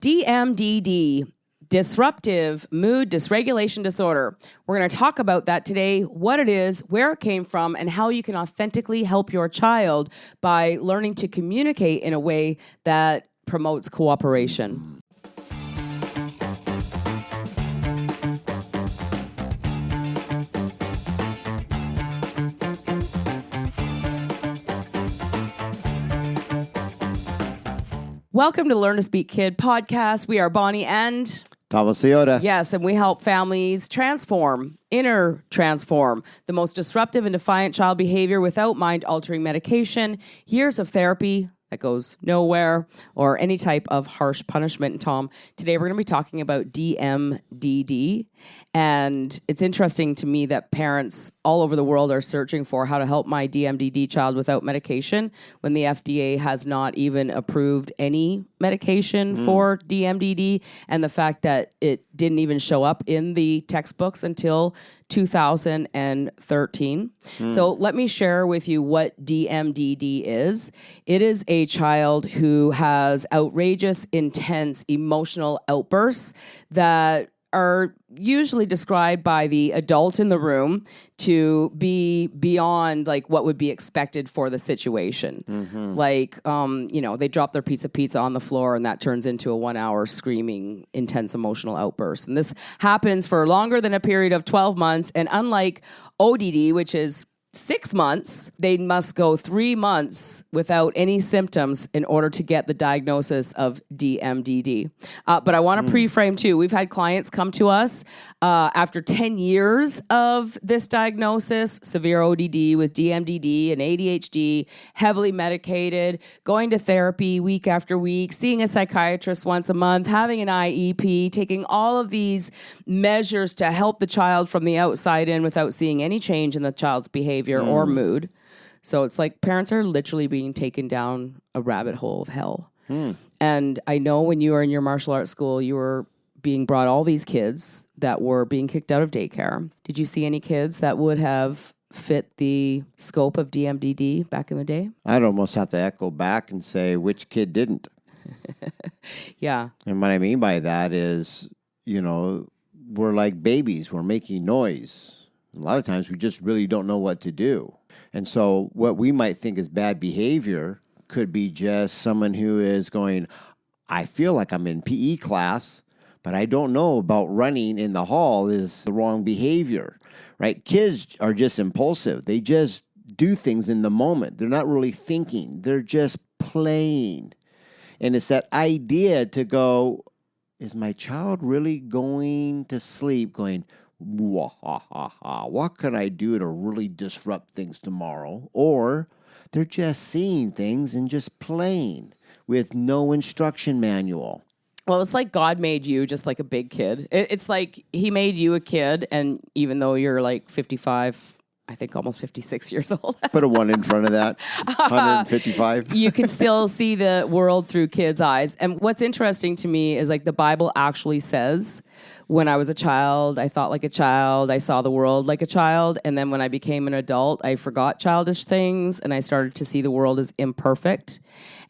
DMDD, disruptive mood dysregulation disorder. We're going to talk about that today, what it is, where it came from, and how you can authentically help your child by learning to communicate in a way that promotes cooperation. Welcome to Learn to Speak Kid podcast. We are Bonnie and Thomas Leota. Yes, and we help families transform the most disruptive and defiant child behavior without mind-altering medication, years of therapy that goes nowhere, or any type of harsh punishment. And Tom, today we're going to be talking about DMDD. And it's interesting to me that parents all over the world are searching for how to help my DMDD child without medication when the FDA has not even approved any medication for DMDD. And the fact that it didn't even show up in the textbooks until 2013. So let me share with you what DMDD is. It is a child who has outrageous, intense emotional outbursts that are usually described by the adult in the room to be beyond like what would be expected for the situation. Like, they drop their pizza on the floor and that turns into a 1 hour screaming, intense emotional outburst. And this happens for longer than a period of 12 months. And unlike ODD, which is 6 months, they must go 3 months without any symptoms in order to get the diagnosis of DMDD. But I want to pre-frame too. We've had clients come to us after 10 years of this diagnosis, severe ODD with DMDD and ADHD, heavily medicated, going to therapy week after week, seeing a psychiatrist once a month, having an IEP, taking all of these measures to help the child from the outside in without seeing any change in the child's behavior or mood. So it's like parents are literally being taken down a rabbit hole of hell. And I know when you were in your martial arts school, you were being brought all these kids that were being kicked out of daycare. Did you see any kids that would have fit the scope of DMDD back in the day? I'd almost have to echo back and say which kid didn't. Yeah. And what I mean by that is, we're like babies. We're making noise. A lot of times we just really don't know what to do. And so what we might think is bad behavior could be just someone who is going, I feel like I'm in PE class, but I don't know about running in the hall is the wrong behavior, right? Kids are just impulsive. They just do things in the moment. They're not really thinking. They're just playing. And it's that idea to go, is my child really going to sleep going, what can I do to really disrupt things tomorrow? Or they're just seeing things and just playing with no instruction manual. Well, it's like God made you just like a big kid. It's like he made you a kid, and even though you're like 55, I think almost 56 years old. Put a 1 in front of that, 155. You can still see the world through kids' eyes. And what's interesting to me is like the Bible actually says, when I was a child, I thought like a child, I saw the world like a child. And then when I became an adult, I forgot childish things and I started to see the world as imperfect.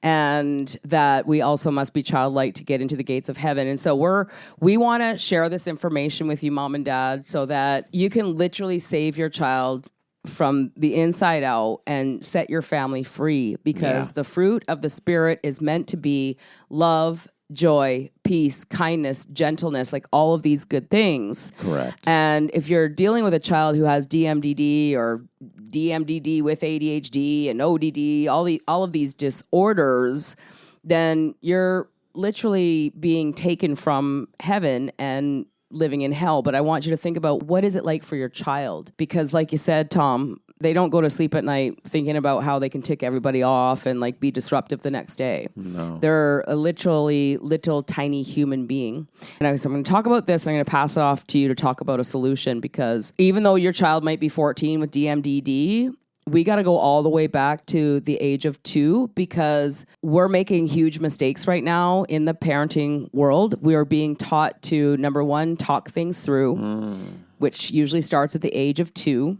And that we also must be childlike to get into the gates of heaven. And so we want to share this information with you, mom and dad, so that you can literally save your child from the inside out and set your family free, because the fruit of the Spirit is meant to be love, joy, peace, kindness, gentleness, like all of these good things. Correct. And if you're dealing with a child who has DMDD or DMDD with ADHD and ODD, all of these disorders, then you're literally being taken from heaven and living in hell. But I want you to think about, what is it like for your child? Because like you said, Tom, they don't go to sleep at night thinking about how they can tick everybody off and like be disruptive the next day. No. They're a literally little tiny human being. And so I'm going to talk about this, and I'm going to pass it off to you to talk about a solution, because even though your child might be 14 with DMDD, we got to go all the way back to the age of 2, because we're making huge mistakes right now in the parenting world. We are being taught to, number one, talk things through, which usually starts at the age of 2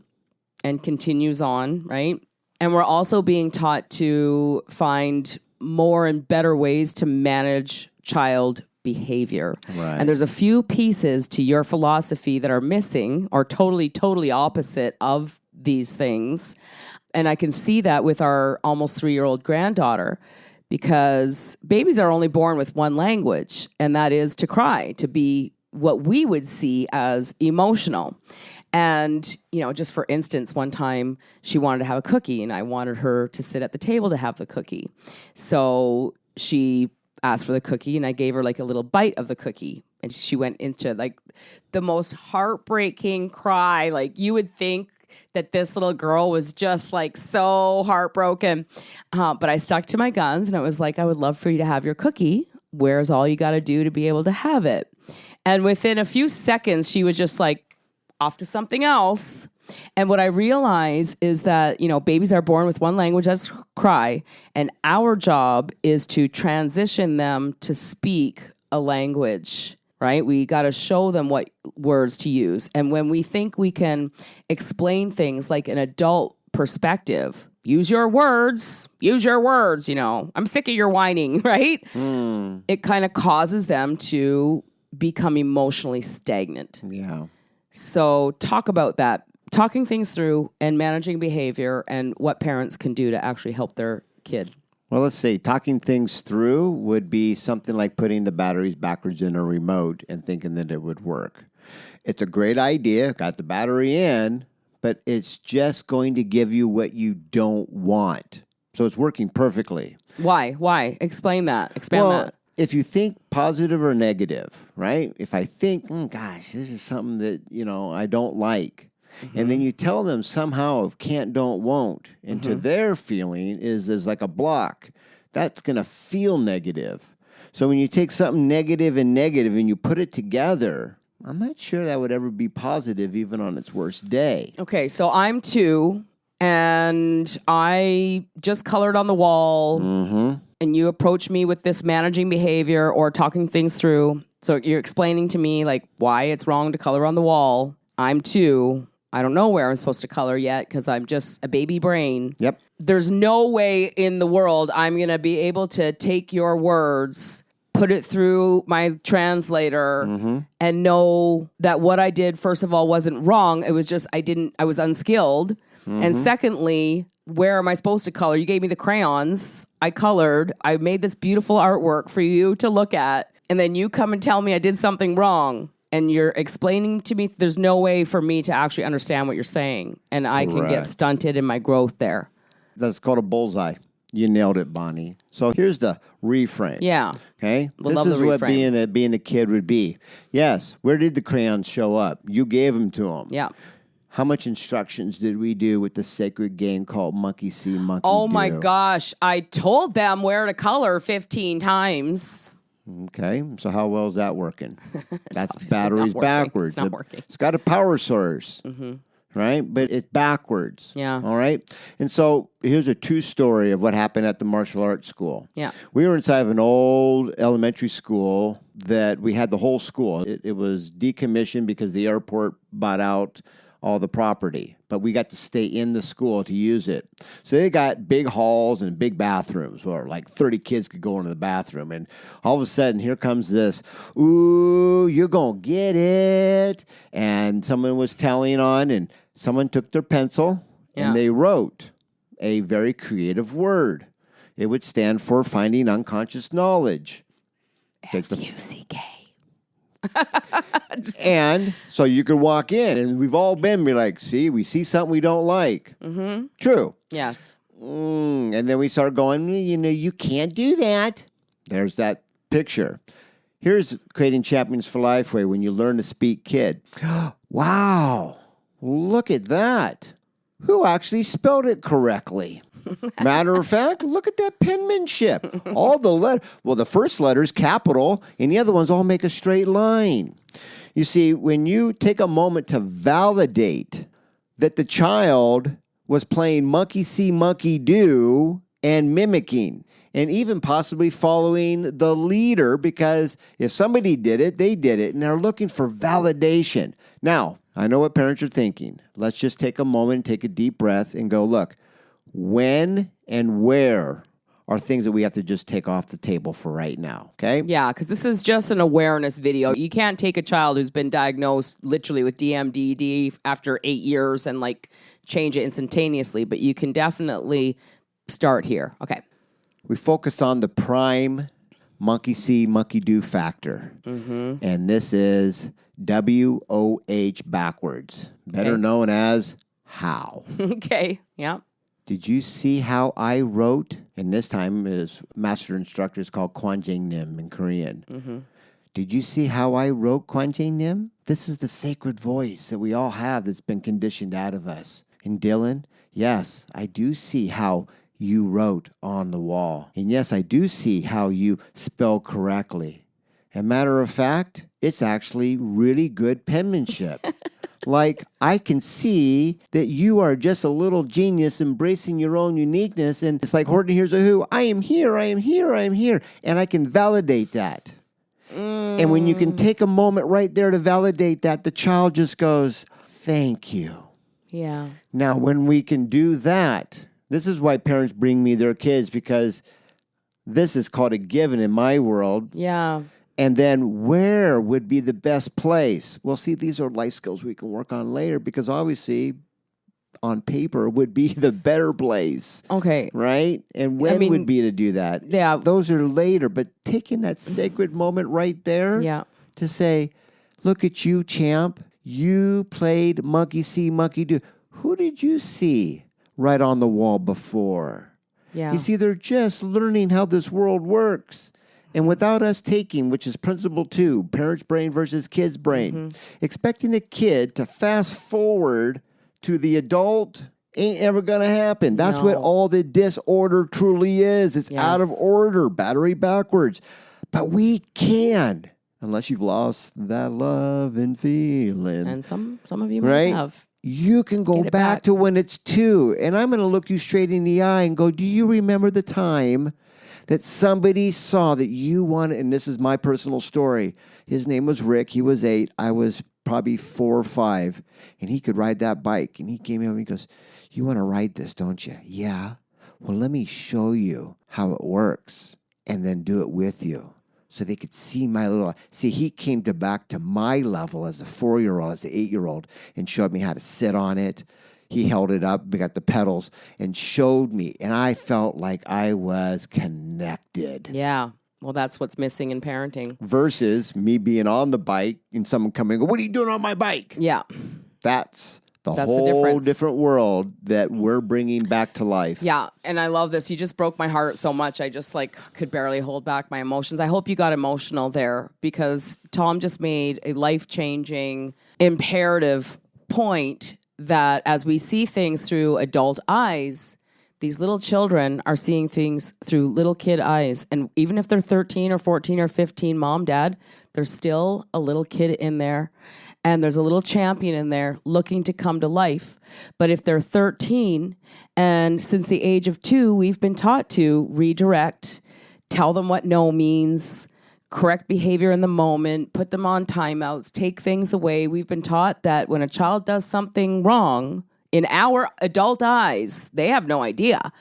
and continues on, right? And we're also being taught to find more and better ways to manage child behavior. Right. And there's a few pieces to your philosophy that are missing or totally opposite of these things. And I can see that with our almost 3-year-old granddaughter, because babies are only born with one language, and that is to cry, to be what we would see as emotional. And, just for instance, one time she wanted to have a cookie and I wanted her to sit at the table to have the cookie. So she asked for the cookie and I gave her like a little bite of the cookie. And she went into like the most heartbreaking cry. Like you would think that this little girl was just like so heartbroken. But I stuck to my guns and I was like, I would love for you to have your cookie. Where's all you got to do to be able to have it? And within a few seconds, she was just like off to something else. And what I realize is that, babies are born with one language, that's cry. And our job is to transition them to speak a language, right? We got to show them what words to use. And when we think we can explain things like an adult perspective, use your words, I'm sick of your whining, right? It kind of causes them to become emotionally stagnant. Yeah. So talk about that, talking things through and managing behavior and what parents can do to actually help their kid. Well, let's say talking things through would be something like putting the batteries backwards in a remote and thinking that it would work. It's a great idea, got the battery in, but it's just going to give you what you don't want. So it's working perfectly. Why? Explain that. Expand that. If you think positive or negative, right? If I think, gosh, this is something that, I don't like. And then you tell them somehow of can't, don't, won't. And to their feeling is there's like a block. That's going to feel negative. So when you take something negative and you put it together, I'm not sure that would ever be positive even on its worst day. Okay, so I'm 2 and I just colored on the wall. And you approach me with this managing behavior or talking things through. So you're explaining to me like why it's wrong to color on the wall. I'm 2. I don't know where I'm supposed to color yet because I'm just a baby brain. Yep. There's no way in the world I'm going to be able to take your words, put it through my translator and know that what I did, first of all, wasn't wrong. It was just I was unskilled. And secondly, where am I supposed to color? You gave me the crayons. I colored. I made this beautiful artwork for you to look at. And then you come and tell me I did something wrong. And you're explaining to me there's no way for me to actually understand what you're saying. And I can get stunted in my growth there. That's called a bullseye. You nailed it, Bonnie. So here's the reframe. Yeah. Okay? This is what being a kid would be. Yes. Where did the crayons show up? You gave them to them. Yeah. How much instructions did we do with the sacred game called Monkey See, Monkey Do? Oh, my gosh. I told them where to color 15 times. Okay. So how well is that working? That's batteries backwards. It's not working. It's got a power source, right? But it's backwards. Yeah. All right? And so here's a true story of what happened at the martial arts school. Yeah. We were inside of an old elementary school that we had the whole school. It was decommissioned because the airport bought out all the property, but we got to stay in the school to use it. So they got big halls and big bathrooms where like 30 kids could go into the bathroom. And all of a sudden, here comes this, ooh, you're going to get it. And someone was telling on, and someone took their pencil and they wrote a very creative word. It would stand for finding unconscious knowledge. F-U-C-K. And so you could walk in, and we've all been be like, see, we see something we don't like. True. Yes. And then we start going, you can't do that. There's that picture. Here's Creating Champions for Life way when you learn to speak kid. Wow. Look at that. Who actually spelled it correctly? Matter of fact, look at that penmanship. All the first letter's capital, and the other ones all make a straight line. You see, when you take a moment to validate that the child was playing monkey see, monkey do, and mimicking, and even possibly following the leader, because if somebody did it, they did it, and they're looking for validation. Now, I know what parents are thinking. Let's just take a moment, take a deep breath, and go, look, when and where are things that we have to just take off the table for right now, okay? Yeah, because this is just an awareness video. You can't take a child who's been diagnosed literally with DMDD after 8 years and like change it instantaneously, but you can definitely start here. Okay. We focus on the prime monkey see, monkey do factor. And this is WOH backwards, better known as how. Okay, yeah. Did you see how I wrote? And this time his master instructor is called Kwanjang Nim in Korean. Did you see how I wrote Kwanjang Nim? This is the sacred voice that we all have that's been conditioned out of us. And Dylan, yes, I do see how you wrote on the wall. And yes, I do see how you spell correctly. And matter of fact, it's actually really good penmanship. Like, I can see that you are just a little genius embracing your own uniqueness. And it's like Horton Hears a Who. I am here, I am here, I am here. And I can validate that. And when you can take a moment right there to validate that, the child just goes, thank you. Yeah. Now, when we can do that, this is why parents bring me their kids, because this is called a given in my world. Yeah. And then where would be the best place? Well, see, these are life skills we can work on later, because obviously on paper would be the better place. Okay. Right? And when would be to do that? Yeah. Those are later, but taking that sacred moment right there to say, look at you, champ. You played monkey see, monkey do. Who did you see right on the wall before? Yeah. You see, they're just learning how this world works. And without us taking, which is principle 2, parents' brain versus kids' brain, expecting a kid to fast forward to the adult ain't ever going to happen. That's what all the disorder truly is. It's out of order, battery backwards. But we can, unless you've lost that love and feeling. And some of you might have. You can go back to when it's 2. And I'm going to look you straight in the eye and go, do you remember the time that somebody saw that you wanted, and this is my personal story. His name was Rick. He was 8. I was probably 4 or 5. And he could ride that bike. And he came in and he goes, you want to ride this, don't you? Yeah. Well, let me show you how it works and then do it with you. So they could see my little, he came back to my level as a 4-year-old, as an 8-year-old, and showed me how to sit on it. He held it up, we got the pedals, and showed me. And I felt like I was connected. Yeah. Well, that's what's missing in parenting. Versus me being on the bike and someone coming and go, what are you doing on my bike? Yeah. That's the whole different world that we're bringing back to life. Yeah. And I love this. You just broke my heart so much. I just could barely hold back my emotions. I hope you got emotional there, because Tom just made a life-changing, imperative point that as we see things through adult eyes, these little children are seeing things through little kid eyes. And even if they're 13 or 14 or 15, mom, dad, there's still a little kid in there. And there's a little champion in there looking to come to life. But if they're 13, and since the age of 2, we've been taught to redirect, tell them what no means, correct behavior in the moment, put them on timeouts, take things away. We've been taught that when a child does something wrong, in our adult eyes, they have no idea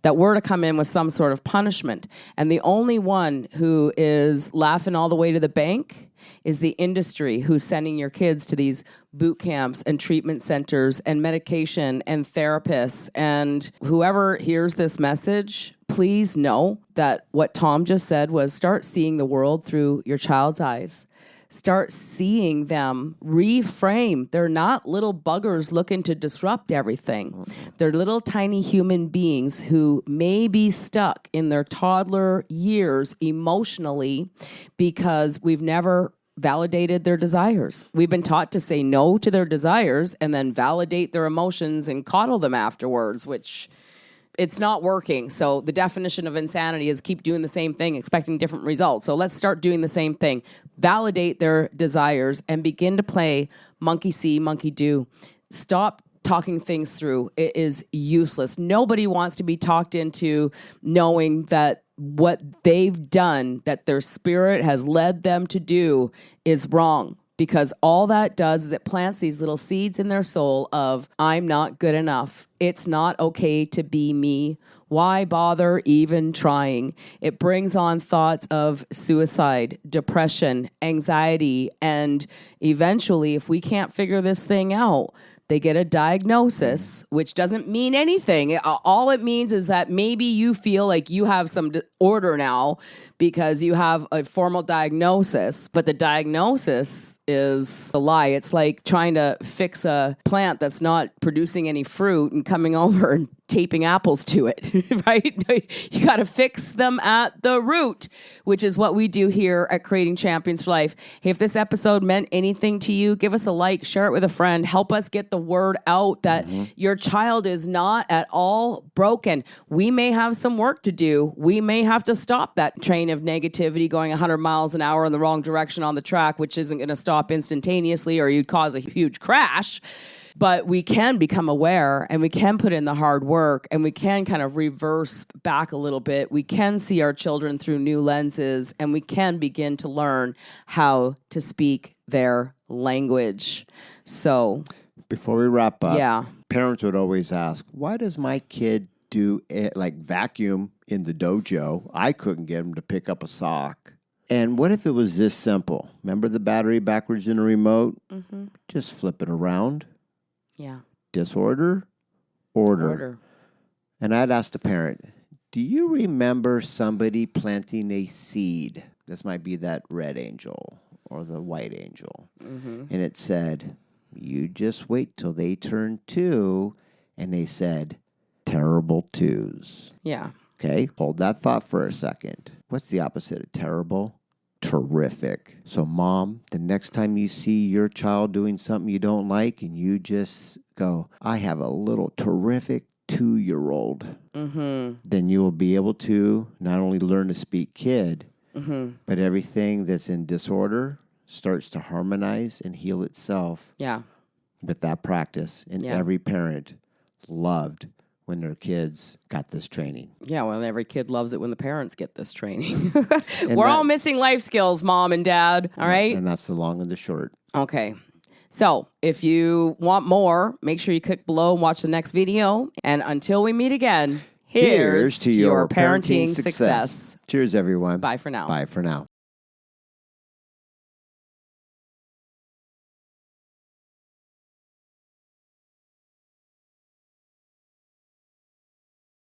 that we're to come in with some sort of punishment. And the only one who is laughing all the way to the bank is the industry, who's sending your kids to these boot camps and treatment centers and medication and therapists. And whoever hears this message, please know that what Tom just said was start seeing the world through your child's eyes. Start seeing them reframe. They're not little buggers looking to disrupt everything. They're little tiny human beings who may be stuck in their toddler years emotionally because we've never validated their desires. We've been taught to say no to their desires and then validate their emotions and coddle them afterwards, which it's not working. So the definition of insanity is keep doing the same thing, expecting different results. So let's start doing the same thing. Validate their desires and begin to play monkey see, monkey do. Stop talking things through. It is useless. Nobody wants to be talked into knowing that what they've done, that their spirit has led them to do, is wrong. Because all that does is it plants these little seeds in their soul of, I'm not good enough. It's not okay to be me. Why bother even trying? It brings on thoughts of suicide, depression, anxiety, and eventually, if we can't figure this thing out, they get a diagnosis, which doesn't mean anything. All it means is that maybe you feel like you have some disorder now because you have a formal diagnosis, but the diagnosis is a lie. It's like trying to fix a plant that's not producing any fruit and coming over and taping apples to it, right? You got to fix them at the root, which is what we do here at Creating Champions for Life. Hey, if this episode meant anything to you, give us a like, share it with a friend, help us get the word out that your child is not at all broken. We may have some work to do. We may have to stop that train of negativity going 100 miles an hour in the wrong direction on the track, which isn't going to stop instantaneously or you'd cause a huge crash. But we can become aware and we can put in the hard work and we can kind of reverse back a little bit. We can see our children through new lenses and we can begin to learn how to speak their language. So before we wrap up, parents would always ask, why does my kid do it, like vacuum in the dojo? I couldn't get him to pick up a sock. And what if it was this simple? Remember the battery backwards in a remote? Mm-hmm. Just flip it around. Yeah. Disorder, order. And I'd ask the parent, do you remember somebody planting a seed? This might be that red angel or the white angel. Mm-hmm. And it said, you just wait till they turn 2. And they said, terrible 2s. Yeah. Okay, hold that thought for a second. What's the opposite of terrible? Terrific. So, Mom, the next time you see your child doing something you don't like and you just go, I have a little terrific 2-year-old, then you will be able to not only learn to speak kid, but everything that's in disorder starts to harmonize and heal itself with that practice. And every parent loved when their kids got this training. Yeah, well, every kid loves it when the parents get this training. We're all missing life skills, Mom and Dad, all right? And that's the long and the short. Okay. So if you want more, make sure you click below and watch the next video. And until we meet again, here's to your parenting success. Cheers, everyone. Bye for now. Bye for now.